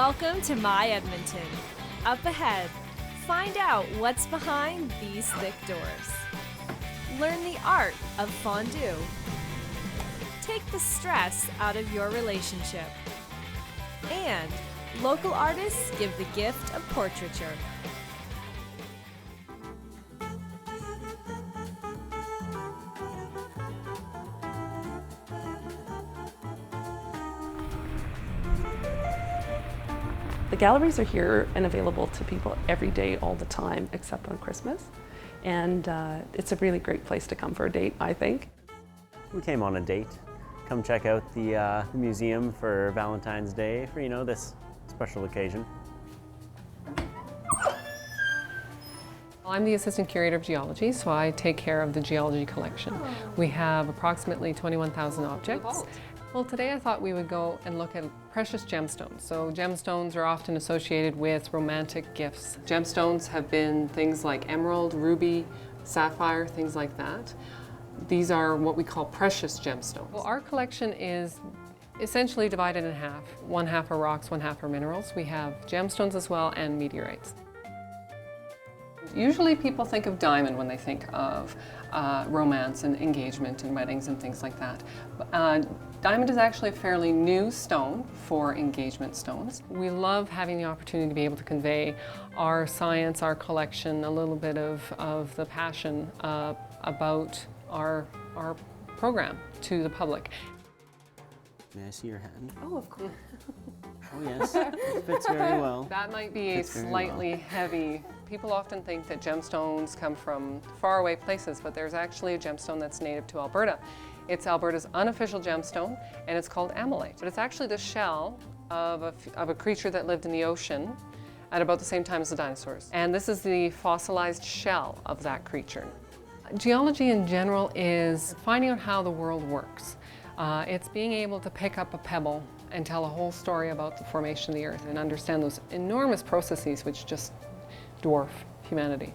Welcome to My Edmonton. Up ahead, find out what's behind these thick doors. Learn the art of fondue. Take the stress out of your relationship. And local artists give the gift of portraiture. The galleries are here and available to people every day, all the time, except on Christmas. And it's a really great place to come for a date, I think. We came on a date. Come check out the museum for Valentine's Day for, this special occasion. I'm the Assistant Curator of Geology, so I take care of the geology collection. We have approximately 21,000 objects. Well, today I thought we would go and look at precious gemstones. So gemstones are often associated with romantic gifts. Gemstones have been things like emerald, ruby, sapphire, things like that. These are what we call precious gemstones. Well, our collection is essentially divided in half. One half are rocks, one half are minerals. We have gemstones as well and meteorites. Usually people think of diamond when they think of romance and engagement and weddings and things like that. Diamond is actually a fairly new stone for engagement stones. We love having the opportunity to be able to convey our science, our collection, a little bit of the passion about our program to the public. May I see your hand? Oh, of course. Oh yes, it fits very well. That might be a slightly heavy. People often think that gemstones come from faraway places, but there's actually a gemstone that's native to Alberta. It's Alberta's unofficial gemstone, and it's called amylite. But it's actually the shell of a creature that lived in the ocean at about the same time as the dinosaurs. And this is the fossilized shell of that creature. Geology in general is finding out how the world works. It's being able to pick up a pebble and tell a whole story about the formation of the Earth and understand those enormous processes which just dwarf humanity.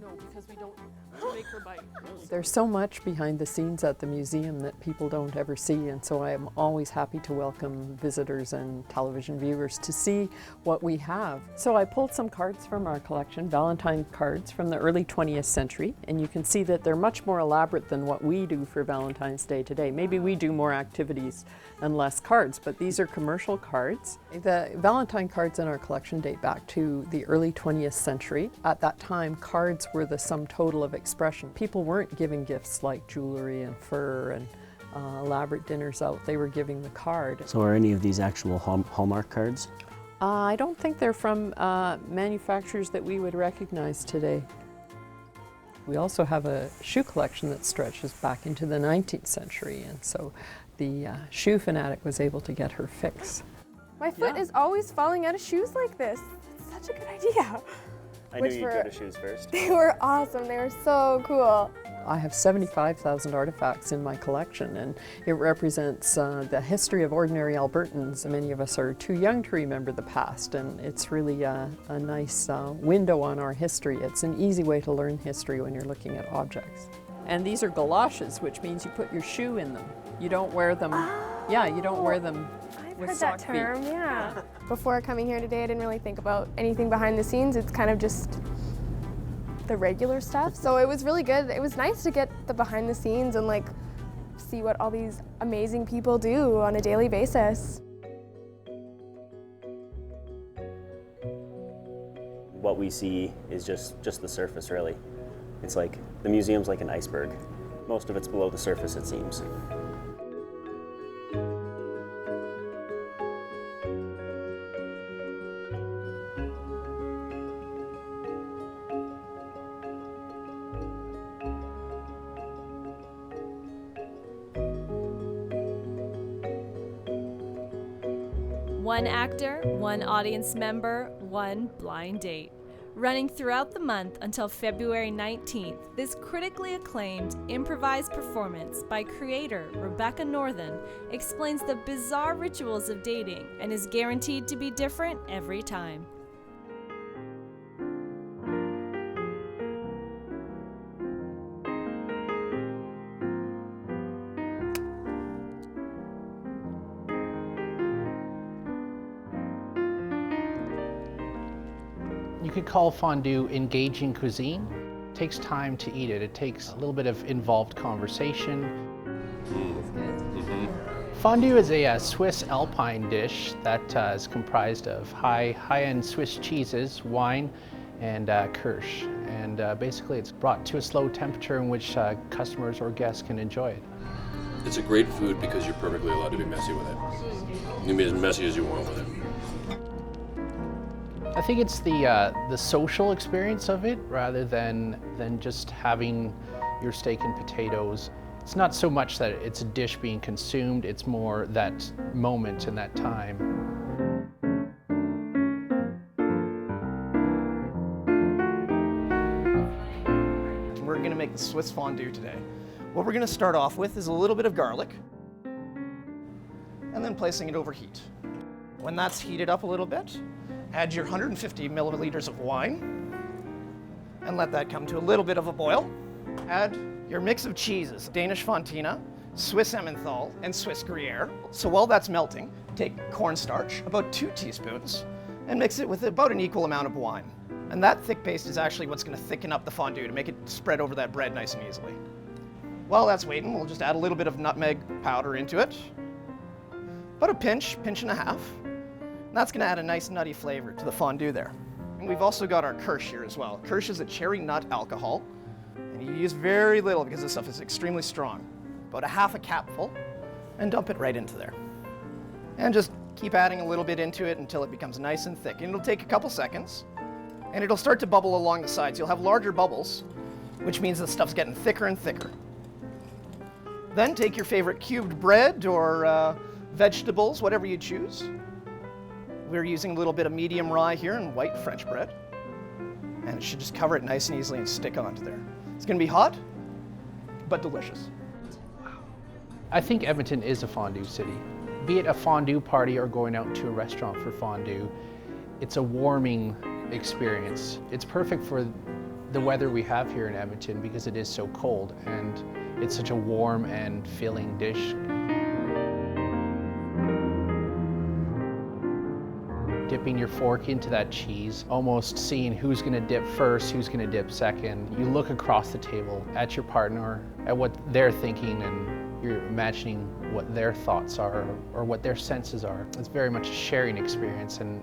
No, because we don't make her bite. There's so much behind the scenes at the museum that people don't ever see, and so I'm always happy to welcome visitors and television viewers to see what we have. So I pulled some cards from our collection, Valentine cards from the early 20th century, and you can see that they're much more elaborate than what we do for Valentine's Day today. Maybe we do more activities and less cards, but these are commercial cards. The Valentine cards in our collection date back to the early 20th century. At that time, cards were the sum total of expression. People weren't giving gifts like jewelry and fur and elaborate dinners out. They were giving the card. So are any of these actual Hallmark cards? I don't think they're from manufacturers that we would recognize today. We also have a shoe collection that stretches back into the 19th century, and so the shoe fanatic was able to get her fix. My foot is always falling out of shoes like this. It's such a good idea. I knew you'd go to shoes first. They were awesome. They were so cool. I have 75,000 artifacts in my collection, and it represents the history of ordinary Albertans. Many of us are too young to remember the past, and it's really a nice window on our history. It's an easy way to learn history when you're looking at objects. And these are galoshes, which means you put your shoe in them. You don't wear them. Yeah, you don't wear them with I've heard sock that term, feet. yeah. Before coming here today, I didn't really think about anything behind the scenes. It's kind of just the regular stuff. So it was really good. It was nice to get the behind the scenes and see what all these amazing people do on a daily basis. What we see is just the surface, really. It's like the museum's like an iceberg. Most of it's below the surface, it seems. One actor, one audience member, one blind date. Running throughout the month until February 19th, this critically acclaimed improvised performance by creator Rebecca Northern explains the bizarre rituals of dating and is guaranteed to be different every time. You could call fondue engaging cuisine. It takes time to eat it. It takes a little bit of involved conversation. Fondue is a Swiss Alpine dish that is comprised of high-end Swiss cheeses, wine, and Kirsch. And basically it's brought to a slow temperature in which customers or guests can enjoy it. It's a great food because you're perfectly allowed to be messy with it. You can be as messy as you want with it. I think it's the social experience of it rather than just having your steak and potatoes. It's not so much that it's a dish being consumed, it's more that moment and that time. We're going to make the Swiss fondue today. What we're going to start off with is a little bit of garlic and then placing it over heat. When that's heated up a little bit, add your 150 milliliters of wine and let that come to a little bit of a boil. Add your mix of cheeses, Danish Fontina, Swiss Emmenthal, and Swiss Gruyere. So while that's melting, take cornstarch, about 2 teaspoons, and mix it with about an equal amount of wine. And that thick paste is actually what's going to thicken up the fondue to make it spread over that bread nice and easily. While that's waiting, we'll just add a little bit of nutmeg powder into it. About a pinch and a half. And that's going to add a nice nutty flavor to the fondue there. And we've also got our Kirsch here as well. Kirsch is a cherry nut alcohol. And you use very little because this stuff is extremely strong. About a half a capful, and dump it right into there. And just keep adding a little bit into it until it becomes nice and thick. And it'll take a couple seconds, and it'll start to bubble along the sides. You'll have larger bubbles, which means the stuff's getting thicker and thicker. Then take your favorite cubed bread or vegetables, whatever you choose. We're using a little bit of medium rye here and white French bread. And it should just cover it nice and easily and stick onto there. It's going to be hot, but delicious. I think Edmonton is a fondue city. Be it a fondue party or going out to a restaurant for fondue, it's a warming experience. It's perfect for the weather we have here in Edmonton because it is so cold and it's such a warm and filling dish. Dipping your fork into that cheese, almost seeing who's going to dip first, who's going to dip second. You look across the table at your partner, at what they're thinking, and you're imagining what their thoughts are or what their senses are. It's very much a sharing experience, and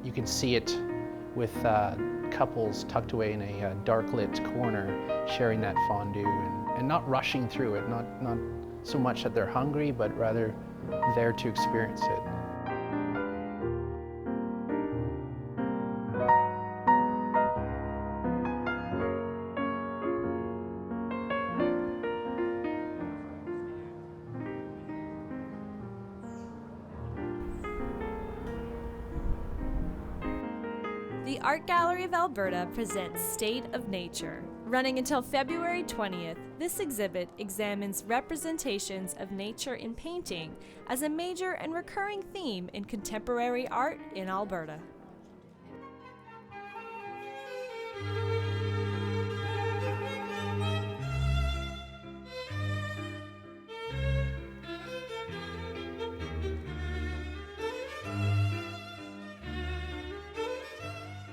you can see it with couples tucked away in a dark lit corner sharing that fondue and not rushing through it, not so much that they're hungry, but rather there to experience it. The Art Gallery of Alberta presents State of Nature. Running until February 20th, this exhibit examines representations of nature in painting as a major and recurring theme in contemporary art in Alberta.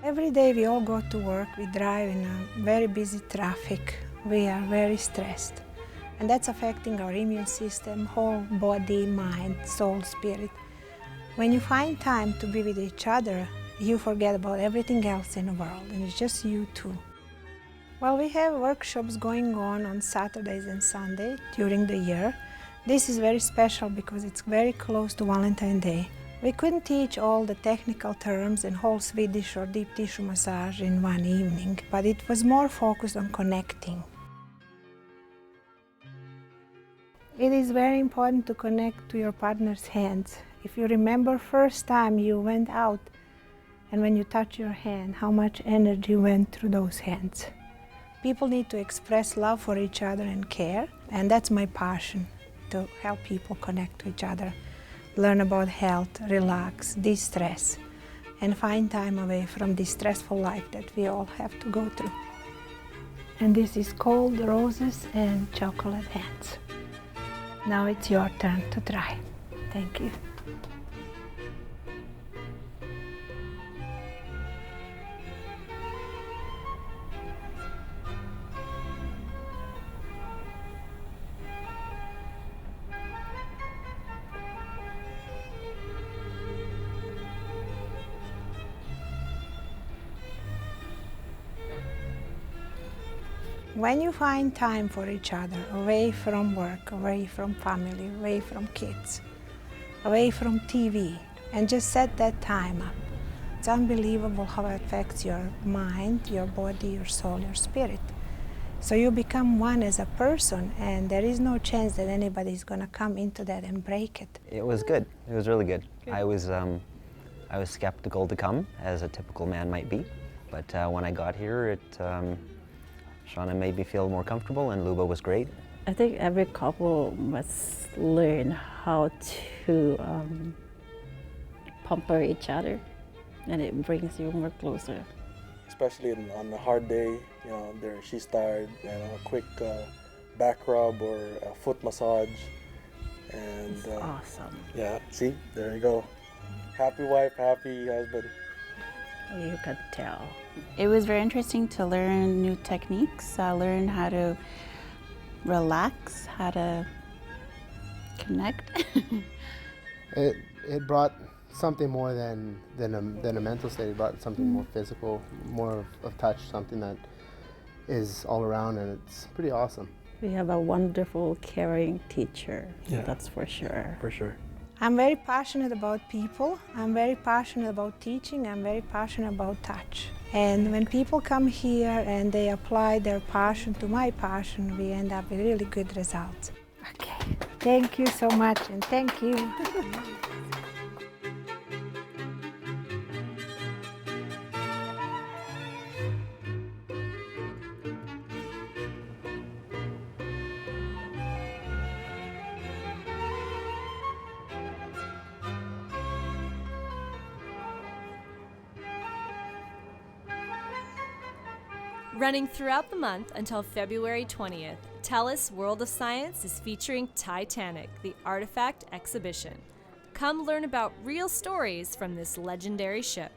Every day we all go to work, we drive in a very busy traffic, we are very stressed. And that's affecting our immune system, whole body, mind, soul, spirit. When you find time to be with each other, you forget about everything else in the world, and it's just you two. Well, we have workshops going on Saturdays and Sundays during the year. This is very special because it's very close to Valentine's Day. We couldn't teach all the technical terms and whole Swedish or deep tissue massage in one evening, but it was more focused on connecting. It is very important to connect to your partner's hands. If you remember first time you went out and when you touch your hand, how much energy went through those hands. People need to express love for each other and care, and that's my passion, to help people connect to each other. Learn about health, relax, de-stress, and find time away from this stressful life that we all have to go through. And this is called Roses and Chocolate Hands. Now it's your turn to try. Thank you. When you find time for each other, away from work, away from family, away from kids, away from TV, and just set that time up, it's unbelievable how it affects your mind, your body, your soul, your spirit. So you become one as a person, and there is no chance that anybody is going to come into that and break it. It was good. It was really good. I was skeptical to come, as a typical man might be, but when I got here, Shauna made me feel more comfortable, and Luba was great. I think every couple must learn how to pamper each other, and it brings you more closer. Especially on the hard day, she's tired, a quick back rub or a foot massage. And it's awesome. Yeah, see, there you go. Happy wife, happy husband. You can tell. It was very interesting to learn new techniques, learn how to relax, how to connect. It brought something more than a mental state. It brought something more physical, more of touch, something that is all around, and it's pretty awesome. We have a wonderful, caring teacher, yeah, that's for sure. For sure. I'm very passionate about people, I'm very passionate about teaching, I'm very passionate about touch. And when people come here and they apply their passion to my passion, we end up with really good results. Okay, thank you so much, and thank you. Running throughout the month until February 20th, TELUS World of Science is featuring Titanic, the Artifact Exhibition. Come learn about real stories from this legendary ship.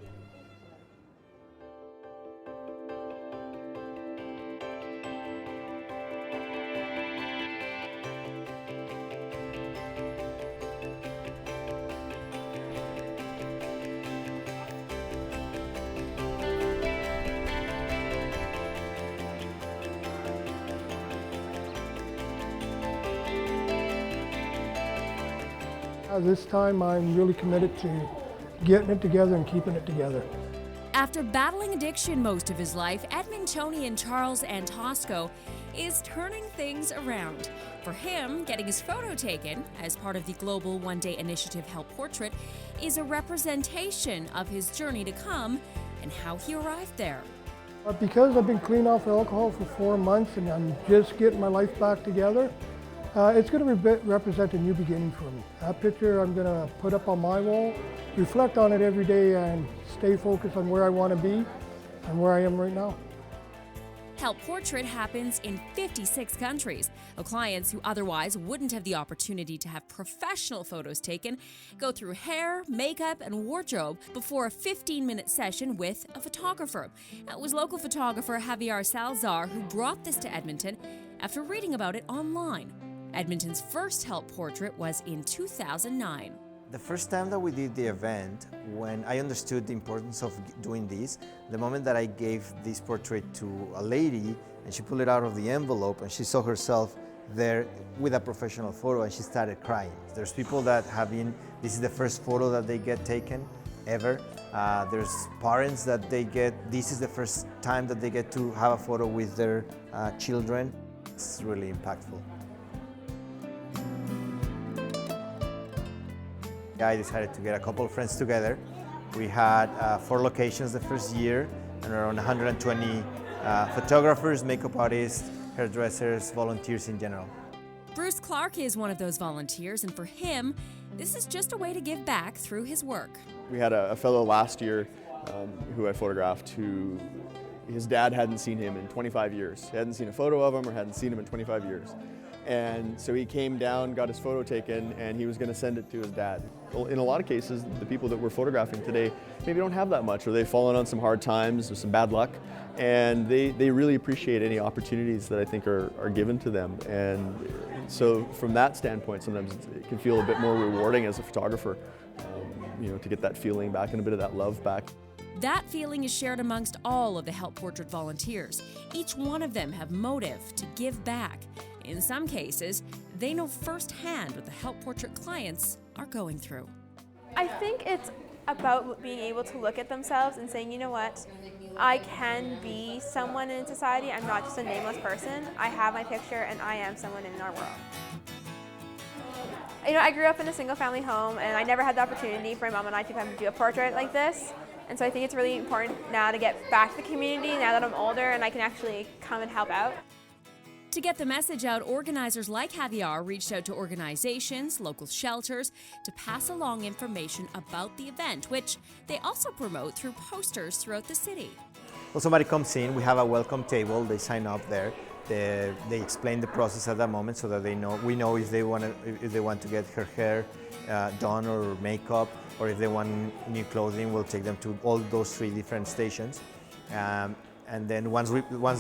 This time I'm really committed to getting it together and keeping it together. After battling addiction most of his life, Edmontonian Charles Antosco is turning things around. For him, getting his photo taken as part of the global one-day initiative Help Portrait is a representation of his journey to come and how he arrived there. Because I've been clean off alcohol for 4 months and I'm just getting my life back together, it's going to represent a new beginning for me. That picture I'm going to put up on my wall, reflect on it every day, and stay focused on where I want to be and where I am right now. Help Portrait happens in 56 countries. Clients who otherwise wouldn't have the opportunity to have professional photos taken go through hair, makeup, and wardrobe before a 15-minute session with a photographer. It was local photographer Javier Salazar who brought this to Edmonton after reading about it online. Edmonton's first Help Portrait was in 2009. The first time that we did the event, when I understood the importance of doing this, the moment that I gave this portrait to a lady and she pulled it out of the envelope and she saw herself there with a professional photo and she started crying. There's people that this is the first photo that they get taken ever. There's parents that this is the first time that they get to have a photo with their children. It's really impactful. I decided to get a couple of friends together. We had 4 locations the first year and around 120 photographers, makeup artists, hairdressers, volunteers in general. Bruce Clark is one of those volunteers, and for him, this is just a way to give back through his work. We had a fellow last year who I photographed who his dad hadn't seen him in 25 years. He hadn't seen a photo of him or hadn't seen him in 25 years. And so he came down, got his photo taken, and he was going to send it to his dad. In a lot of cases, the people that we're photographing today maybe don't have that much, or they've fallen on some hard times or some bad luck, and they really appreciate any opportunities that I think are given to them. And so from that standpoint, sometimes it can feel a bit more rewarding as a photographer, to get that feeling back and a bit of that love back. That feeling is shared amongst all of the Help Portrait volunteers. Each one of them have motive to give back. In some cases, they know firsthand what the Help Portrait clients are going through. I think it's about being able to look at themselves and saying, you know what, I can be someone in society. I'm not just a nameless person. I have my picture and I am someone in our world. You know, I grew up in a single family home and I never had the opportunity for my mom and I to come do a portrait like this. And so I think it's really important now to get back to the community now that I'm older and I can actually come and help out. To get the message out, organizers like Javier reached out to organizations, local shelters, to pass along information about the event, which they also promote through posters throughout the city. Well, somebody comes in, we have a welcome table, they sign up there. They explain the process at that moment so that we know if they want to get her hair done or makeup, or if they want new clothing, we'll take them to all those 3 different stations. And then once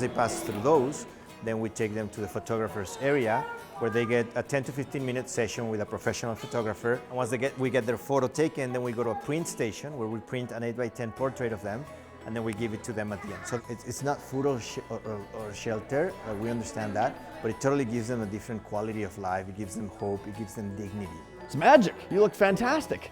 they pass through those, then we take them to the photographer's area where they get a 10 to 15 minute session with a professional photographer. And once we get their photo taken, then we go to a print station where we print an 8x10 portrait of them, and then we give it to them at the end. So it's not food or shelter, we understand that, but it totally gives them a different quality of life. It gives them hope, it gives them dignity. It's magic. You look fantastic.